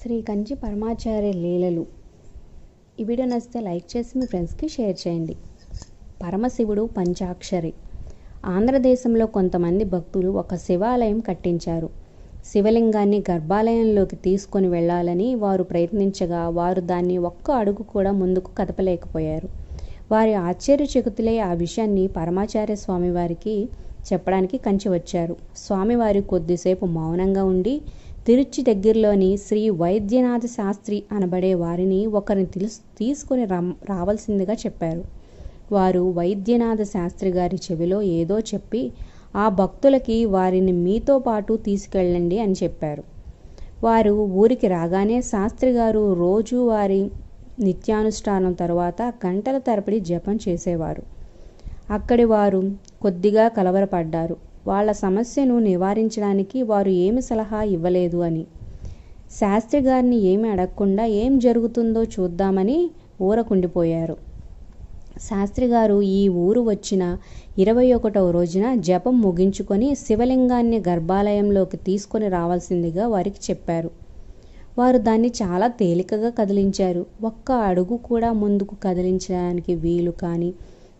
శ్రీ కంచి పరమాచార్య లీలలు. ఈ వీడియో నచ్చితే లైక్ చేసి మీ ఫ్రెండ్స్కి షేర్ చేయండి. పరమశివుడు పంచాక్షరి. ఆంధ్రదేశంలో కొంతమంది భక్తులు ఒక శివాలయం కట్టించారు. శివలింగాన్ని గర్భాలయంలోకి తీసుకొని వెళ్ళాలని వారు ప్రయత్నించగా వారు దాన్ని ఒక్క అడుగు కూడా ముందుకు కదపలేకపోయారు. వారి ఆశ్చర్యచకితులై ఆ విషయాన్ని పరమాచార్య స్వామివారికి చెప్పడానికి కంచి వచ్చారు. స్వామివారి కొద్దిసేపు మౌనంగా ఉండి తిరుచి దగ్గరలోని శ్రీ వైద్యనాథ శాస్త్రి అనబడే వారిని ఒకరిని తీసుకొని రావాల్సిందిగా చెప్పారు. వారు వైద్యనాథ శాస్త్రి గారి చెవిలో ఏదో చెప్పి ఆ భక్తులకి వారిని మీతో పాటు తీసుకెళ్ళండి అని చెప్పారు. వారు ఊరికి రాగానే శాస్త్రి గారు రోజు వారి నిత్యానుష్ఠానం తర్వాత గంటల తరబడి జపం చేసేవారు. అక్కడి వారు కొద్దిగా కలవరపడ్డారు. వాళ్ళ సమస్యను నివారించడానికి వారు ఏమి సలహా ఇవ్వలేదు అని. శాస్త్రి గారిని ఏమి అడగకుండా ఏం జరుగుతుందో చూద్దామని ఊరకుండిపోయారు. శాస్త్రి గారు ఈ ఊరు వచ్చిన 21వ రోజున జపం ముగించుకొని శివలింగాన్ని గర్భాలయంలోకి తీసుకొని రావాల్సిందిగా వారికి చెప్పారు. వారు దాన్ని చాలా తేలికగా కదిలించారు. ఒక్క అడుగు కూడా ముందుకు కదిలించడానికి వీలు కాని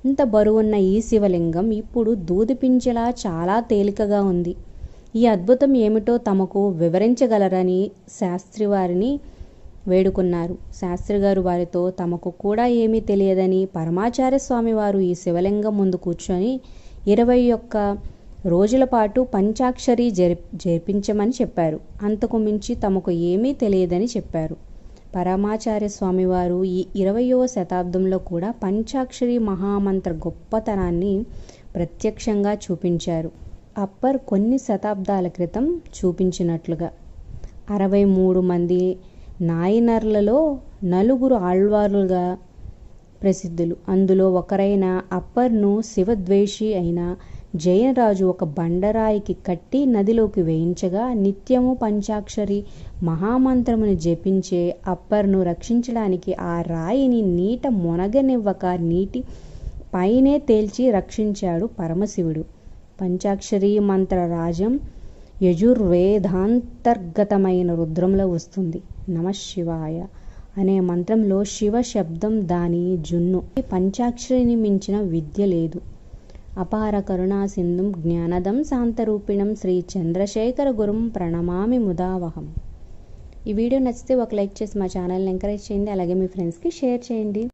ఇంత బరువున్న ఈ శివలింగం ఇప్పుడు దూదిపింజలా చాలా తేలికగా ఉంది. ఈ అద్భుతం ఏమిటో తమకు వివరించగలరని శాస్త్రి వారిని వేడుకున్నారు. శాస్త్రి గారు వారితో తమకు కూడా ఏమీ తెలియదని, పరమాచార్య స్వామి వారు ఈ శివలింగం ముందు కూర్చొని 21 రోజుల పాటు పంచాక్షరి జరిపించమని చెప్పారు. అంతకు మించి తమకు ఏమీ తెలియదని చెప్పారు. పరమాచార్య స్వామివారు ఈ 20వ శతాబ్దంలో కూడా పంచాక్షరి మహామంత్ర గొప్పతనాన్ని ప్రత్యక్షంగా చూపించారు. అప్పర్ కొన్ని శతాబ్దాల క్రితం చూపించినట్లుగా 63 మంది నాయనర్లలో 4 ఆళ్వార్లుగా ప్రసిద్ధులు. అందులో ఒకరైన అప్పర్ను శివద్వేషి అయిన జైనరాజు ఒక బండరాయికి కట్టి నదిలోకి వేయించగా నిత్యము పంచాక్షరి మహామంత్రమును జపించే అప్పర్ను రక్షించడానికి ఆ రాయిని నీట మునగనివ్వక నీటి పైనే తేల్చి రక్షించాడు పరమశివుడు. పంచాక్షరి మంత్ర రాజం యజుర్వేదాంతర్గతమైన రుద్రంలో వస్తుంది. నమశివాయ అనే మంత్రంలో శివ శబ్దం దాని జున్ను. పంచాక్షరిని మించిన విద్య లేదు. అపార కరుణా సింధుం జ్ఞానదం శాంతరూపిణం శ్రీ చంద్రశేఖర గురుం ప్రణమామి ముదావహం. ఈ వీడియో నచ్చితే ఒక లైక్ చేసి మా ఛానల్ని ఎంకరేజ్ చేయండి. అలాగే మీ ఫ్రెండ్స్కి షేర్ చేయండి.